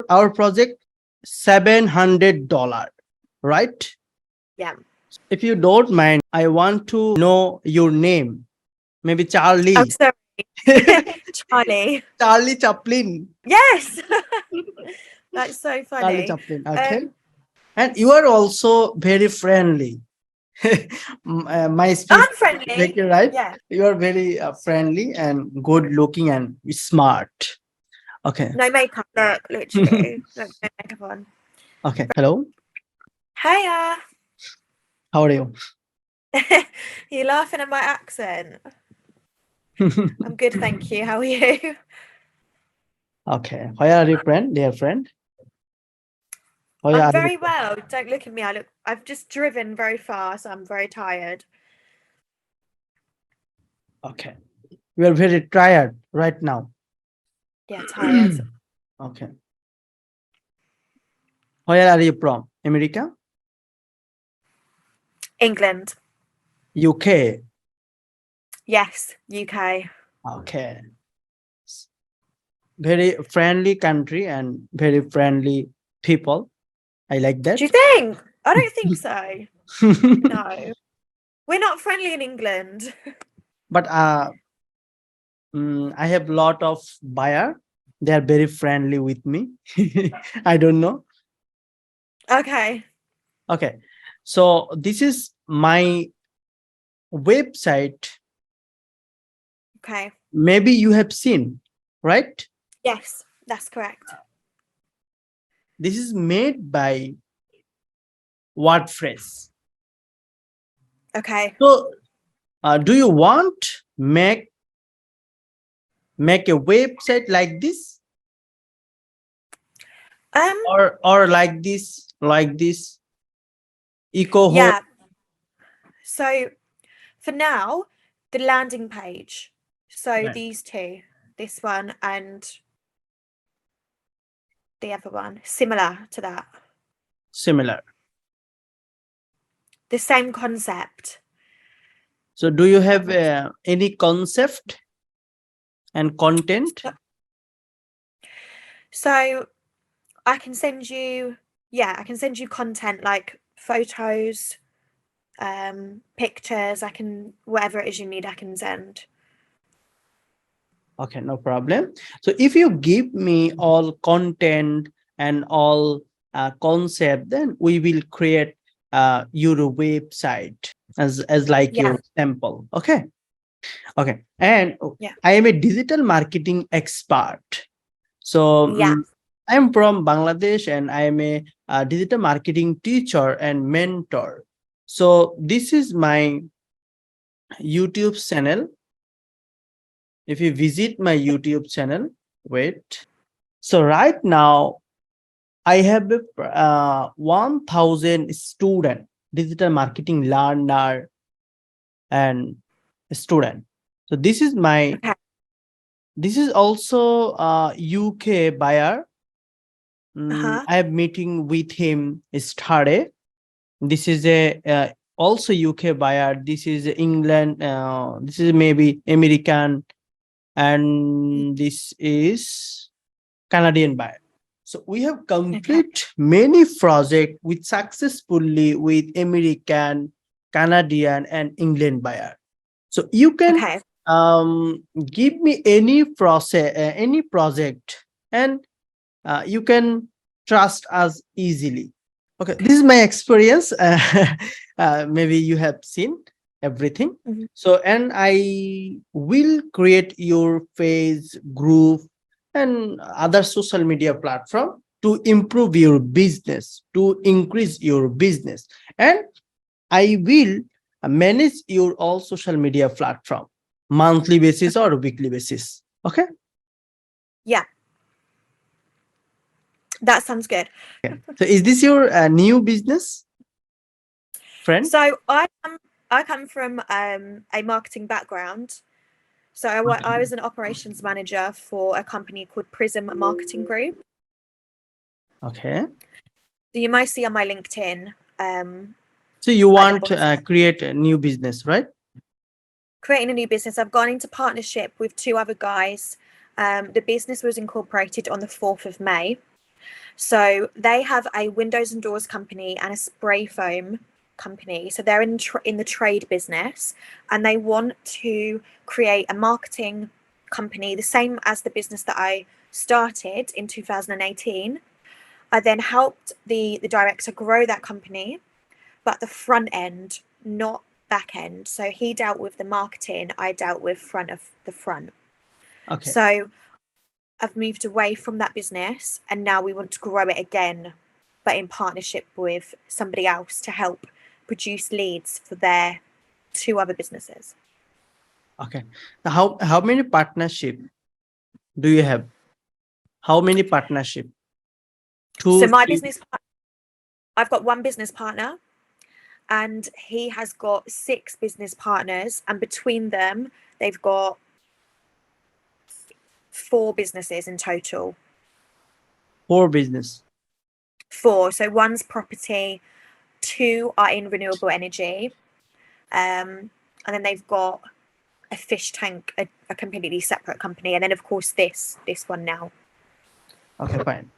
our project $700, right? Yeah. If you don't mind, I want to know your name. Maybe Charlie. Oh, sorry. Charlie. Charlie Chaplin. Yes. That's so Charlie funny. Chaplin. Okay. And you are also very friendly. My speech, I'm friendly. make it right. Yeah. You are very friendly and good looking and smart. Okay. No makeup. Look, literally. Look, no makeup on. Okay. Hello. Hiya. How are you? You laughing at my accent? I'm good, thank you. How are you? Okay. Where are you, friend? Dear friend. Where I'm are very you? well. Don't look at me. I've just driven very far, so I'm very tired. Okay. You are very tired right now. Yeah, tired. Okay. Where are you from? America? England. UK? Yes, UK. Okay. Very friendly country and very friendly people. I like that. Do you think? I don't think so. No. We're not friendly in England. But I have lot of buyer. They are very friendly with me. I don't know. Okay. Okay. So this is my website. Okay. Maybe you have seen, right? Yes, that's correct. This is made by WordPress. Okay. So do you want make a website like this? Or like this eco home? Yeah. So for now, the landing page. So Right. these two, this one and the other one, similar to that. Similar. The same concept. So do you have any concept and content? So I can send you, I can send you content like photos, pictures. Whatever it is you need, I can send. Okay, no problem. So if you give me all content and all concept, then we will create your website as like Yeah. your sample. Okay. And Yeah. I am a digital marketing expert. So Yeah. I am from Bangladesh and I am a digital marketing teacher and mentor. So this is my YouTube channel. If you visit my YouTube channel, wait. So right now I have 1,000 student, digital marketing learner and student. So this is my, Okay. this is also UK buyer. I have meeting with him yesterday. This is a also UK buyer. This is England. This is maybe American, and this is Canadian buyer. So we have complete many project with successfully with American, Canadian, and England buyer. So you can give me any process, any project, and you can trust us easily. Okay, this is my experience. Maybe you have seen everything. So, and I will create your page, group, and other social media platform to improve your business, to increase your business. And I will manage your all social media platform, monthly basis or weekly basis. Okay. Yeah. That sounds good. So is this your new business, friend? So I come from a marketing background. So I was an operations manager for a company called Prism Marketing Group. Okay. So you might see on my LinkedIn. So you want to create a new business, right? Creating a new business. I've gone into partnership with two other guys. The business was incorporated on the 4th of May. So they have a windows and doors company and a spray foam company. So they're in the trade business, and they want to create a marketing company the same as the business that I started in 2018. I then helped the director grow that company, but the front end, not back end. So he dealt with the marketing, I dealt with front of the front. Okay. So I've moved away from that business, and now we want to grow it again, but in partnership with somebody else to help produce leads for their 2 other businesses. Okay. How many partnership do you have? How many partnership? 2, So my 3? business, I've got 1 business partner, and he has got 6 business partners, and between them they've got 4 businesses in total. 4 business. 4. So 1's property, 2 are in renewable energy, and then they've got a fish tank, a completely separate company, and then of course this one now. Okay, fine.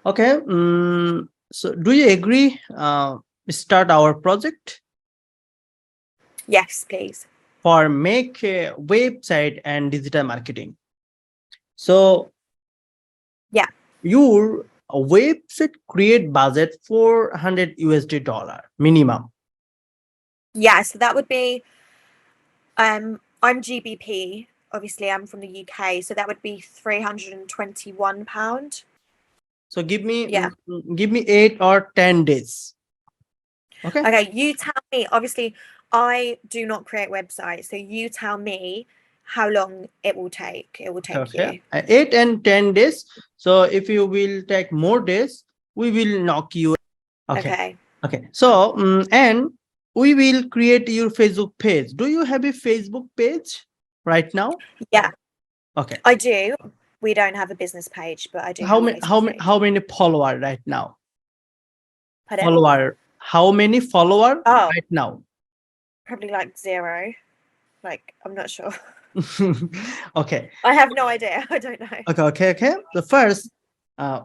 Okay. So do you agree start our project Yes, please. for make a website and digital marketing? So Yeah. your website create budget $400 minimum. Yeah, so that would be I'm GBP, obviously I'm from the UK, so that would be £321. So give me Yeah. 8 or 10 days. Okay. Okay, you tell me. Obviously, I do not create websites, so you tell me how long it will take. It will take Okay. you. 8 and 10 days. So if you will take more days, we will knock you. Okay. Okay. So and we will create your Facebook page. Do you have a Facebook page right now? Yeah. Okay. I do. We don't have a business page, but I do. How many follower right now? Pardon? Follower. How many follower right now? Probably like 0. Like, I'm not sure. Okay. I have no idea. I don't know. Okay. The first,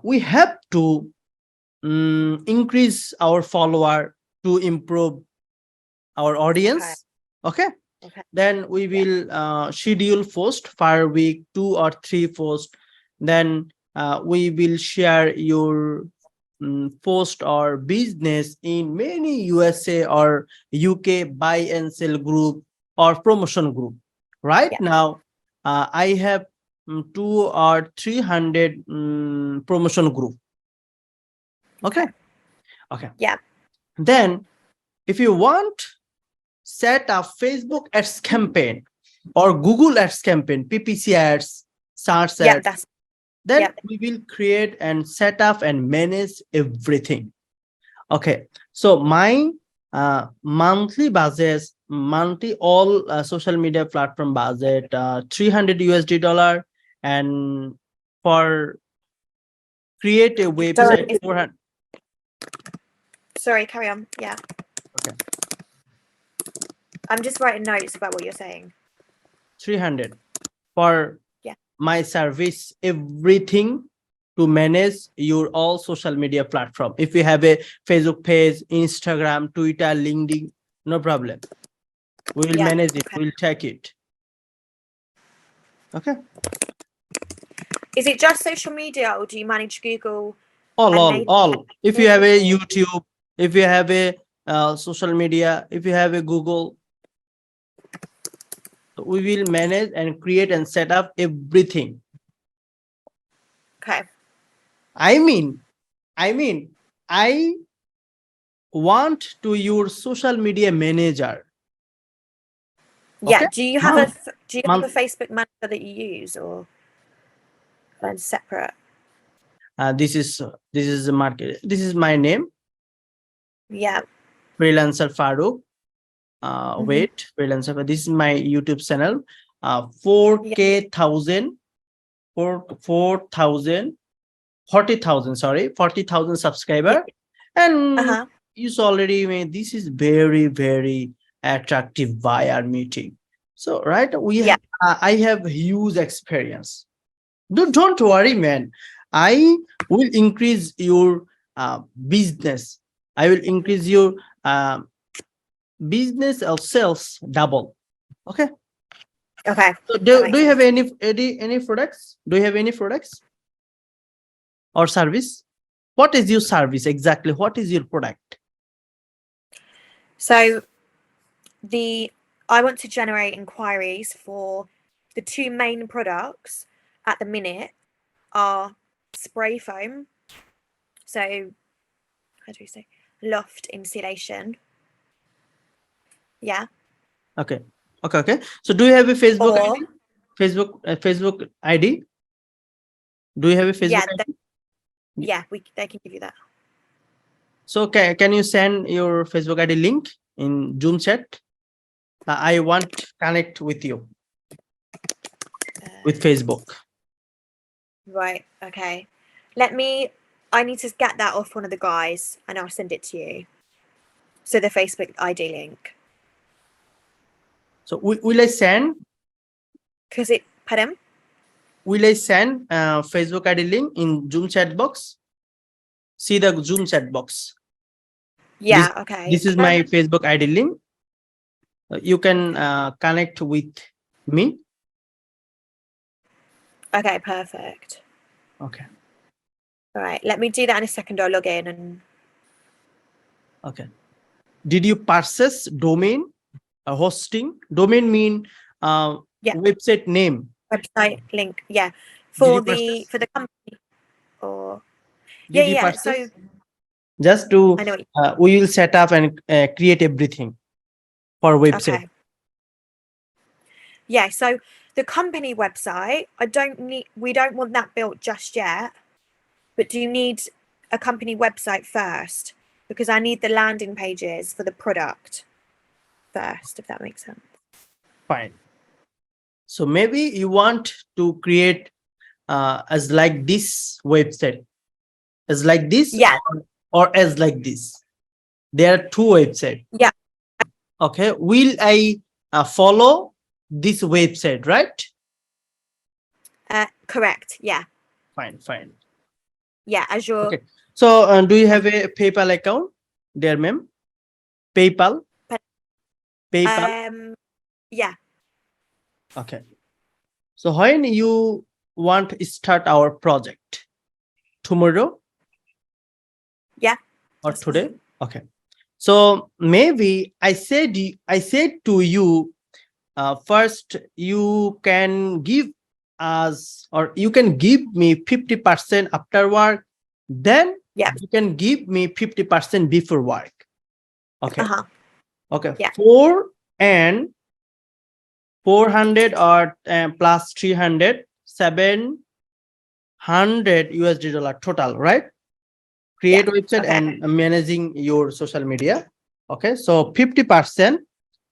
we have to increase our follower to improve our audience. Okay. Then we will schedule post per week, 2 or 3 posts. Then we will share your post or business in many USA or UK buy and sell group or promotion group. Right now, I have 200 or 300 promotion group. Okay. Yeah. Then if you want set up Facebook ads campaign or Google ads campaign, PPC ads, search ads, then we will create and set up and manage everything. Okay. So my monthly budget, all social media platform budget, $300, and for create a website 400. Sorry, carry on. Yeah. Okay. I'm just writing notes about what you're saying. 300 for my service, everything to manage your all social media platform. If you have a Facebook page, Instagram, Twitter, LinkedIn, no problem. We will manage it. We'll take it. Okay. Is it just social media, or do you manage Google? All. If you have a YouTube, if you have a social media, if you have a Google, we will manage and create and set up everything. Okay. I mean, I want to use social media manager. Yeah. Do you have a Facebook manager that you use, or separate? This is the market. This is my name. Yeah. Freelancer Faruk. Wait, Freelancer. This is my YouTube channel. 40,000 subscriber, and you already made. This is very attractive buyer meeting. So right, we have, I have huge experience. Don't worry, man. I will increase your business. I will increase your business or sales double. Okay. Okay. So that do makes you have sense. any products? Do you have any products or service? What is your service exactly? What is your product? So I want to generate inquiries for the two main products at the minute are spray foam. So how do we say loft insulation? Yeah. Okay. So do you have a Facebook Or ID? Facebook ID? Do you have a Facebook yeah, ID? yeah, they can give you that. So can you send your Facebook ID link in Zoom chat? I want to connect with you with Facebook. Right. Okay. I need to get that off one of the guys and I'll send it to you. So the Facebook ID link. So will I send? Pardon? Will I send Facebook ID link in Zoom chat box? See the Zoom chat box. Yeah. Okay. This is my Facebook ID link. You can connect with me. Okay. Perfect. Okay. All right. Let me do that in a second. I'll log in and. Okay. Did you purchase domain hosting? Domain mean website name. Website link. Yeah. For the company. Or did you yeah. purchase? So just to I know we will set up and create everything for website. Okay. Yeah. So the company website, we don't want that built just yet. But do you need a company website first? Because I need the landing pages for the product first, if that makes sense. Fine. So maybe you want to create as like this website, as like this, Yeah. or as like this. There are two websites. Yeah. Okay. Will I follow this website, right? Correct. Yeah. Fine. Yeah. As your Okay. So do you have a PayPal account there, ma'am? PayPal. Yeah. Okay. So when you want to start our project? Tomorrow? Yeah. Or today? Okay. So maybe I said to you, first you can give us, or you can give me 50% after work, then you can give me 50% before work. Okay. Okay. Yeah. 400 or plus 300, $700 total, right? Create website and managing your social media. Okay, so 50%,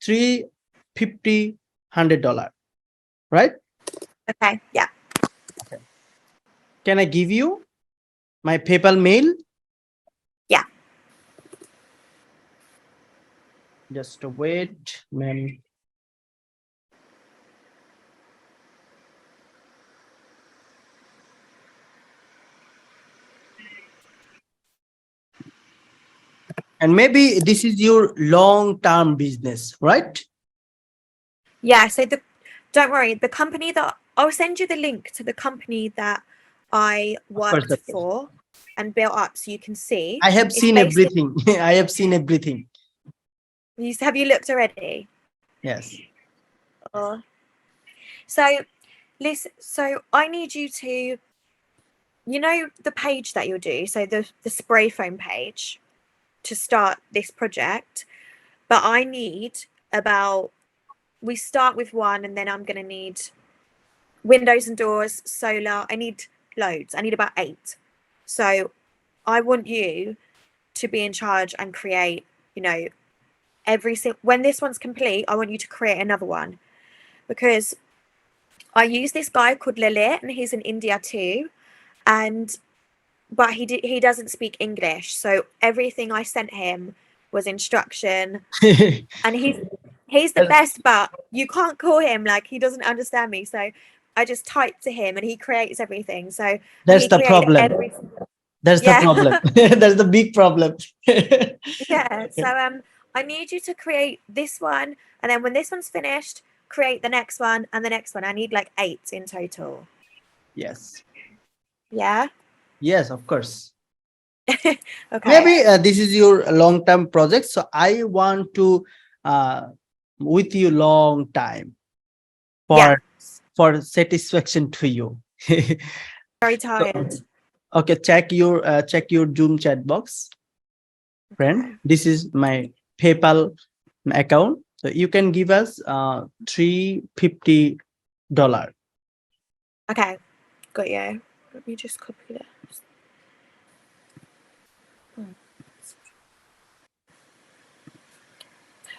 $350, right? Okay. Yeah. Okay. Can I give you my PayPal mail? Yeah. Just wait, ma'am. And maybe this is your long-term business, right? Yeah. So don't worry, the company that I'll send you the link to the company that I worked for and built up so you can see. I have seen everything. I have seen everything. Have you looked already? Yes. So listen, so I need you to, the page that you'll do, so the spray foam page to start this project, but I need we start with one and then I'm going to need windows and doors, solar. I need loads. I need about 8. So I want you to be in charge and create, when this one's complete, I want you to create another one, because I use this guy called Lalit and he's in India too. But he doesn't speak English. So everything I sent him was instruction and he's the best, but you can't call him, like he doesn't understand me. So I just type to him and he creates everything. So That's he the created problem. That's the Yeah. problem. That's the big problem. Yeah. So I need you to create this one, and then when this one's finished, create the next one and the next one. I need like 8 in total. Yes. Yeah. Yes, of course. Okay. Maybe this is your long-term project, so I want to with you long time Yeah. for satisfaction to you. Very tired. Okay, check your Zoom chat box, friend. Okay. This is my PayPal account, so you can give us $350. Okay. Got you. Let me just copy this.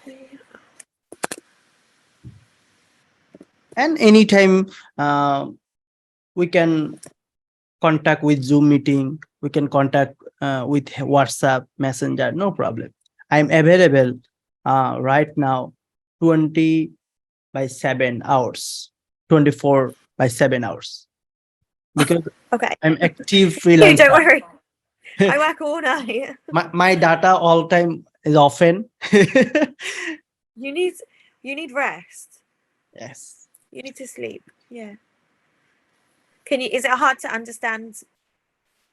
Okay. And anytime we can contact with Zoom meeting, we can contact with WhatsApp Messenger, no problem. I'm available right now 20/7 hours, 24/7 hours, because Okay. I'm active Don't freelancer. worry. I work all night. my data all time is often. You need rest. Yes. You need to sleep. Yeah. Is it hard to understand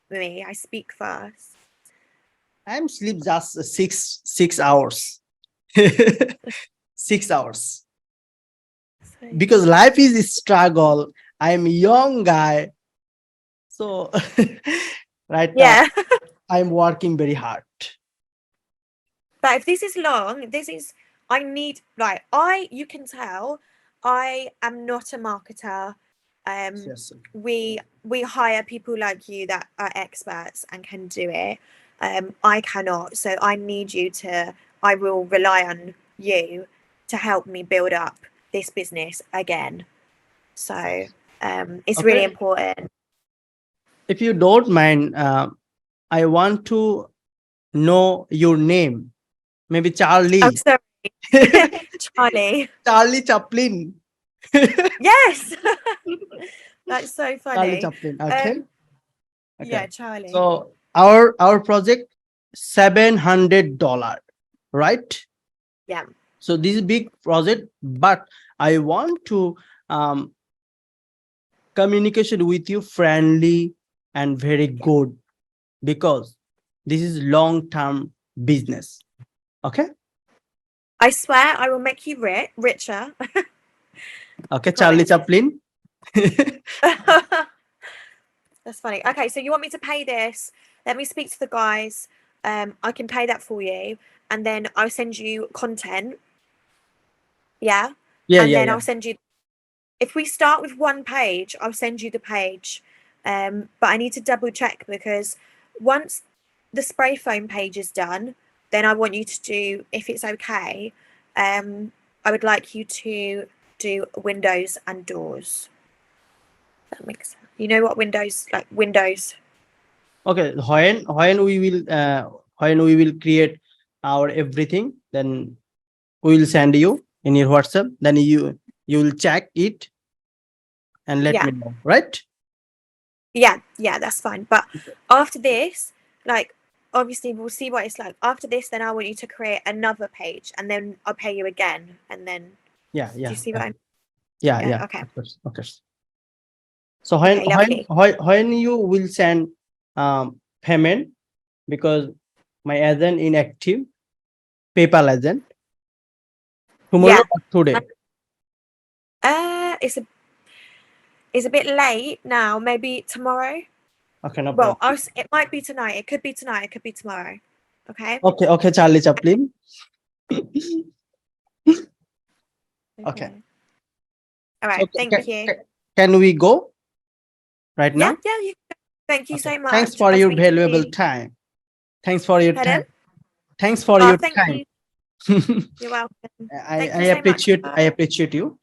me? I speak fast. I'm sleep just 6 hours. 6 hours. Because life is a struggle. I'm a young guy. So right now Yeah. I'm working very hard. But if this is long, you can tell I am not a marketer. Yes. We hire people like you that are experts and can do it. I cannot. So I will rely on you to help me build up this business again. So it's really Okay. important. If you don't mind, I want to know your name. Maybe Charlie. Oh, sorry. Charlie. Charlie Chaplin. Yes. That's so Charlie funny. Chaplin. Okay. Yeah, Charlie. So our project $700, right? Yeah. So this is big project, but I want to communication with you friendly and very good, because this is long-term business. Okay. I swear I will make you richer. Okay, Charlie Chaplin. That's funny. Okay, so you want me to pay this? Let me speak to the guys. I can pay that for you, and then I'll send you content. Yeah. Then I'll send you. If we start with one page, I'll send you the page. But I need to double check, because once the spray foam page is done, then I want you to do, if it's okay, I would like you to do windows and doors. That makes sense. You know what windows? Okay, when we will create our everything, then we will send you in your WhatsApp. Then you will check it and let me know, right? Yeah, that's fine. But after this, obviously we'll see what it's like. After this, then I want you to create another page, and then I'll pay you again, and then do you see what I mean? Yeah. Okay. Of course. So when you will send payment, because my agent inactive, PayPal agent, tomorrow or today? It's a bit late now. Maybe tomorrow. Okay, no problem. Well, it might be tonight. It could be tonight. It could be tomorrow. Okay. Okay, Charlie Chaplin. Okay. All right. Thank you. Can we go right now? Yeah. Thank you so much. Thanks for your valuable time. Thanks for your time. Thanks for your time. You're welcome. I appreciate you.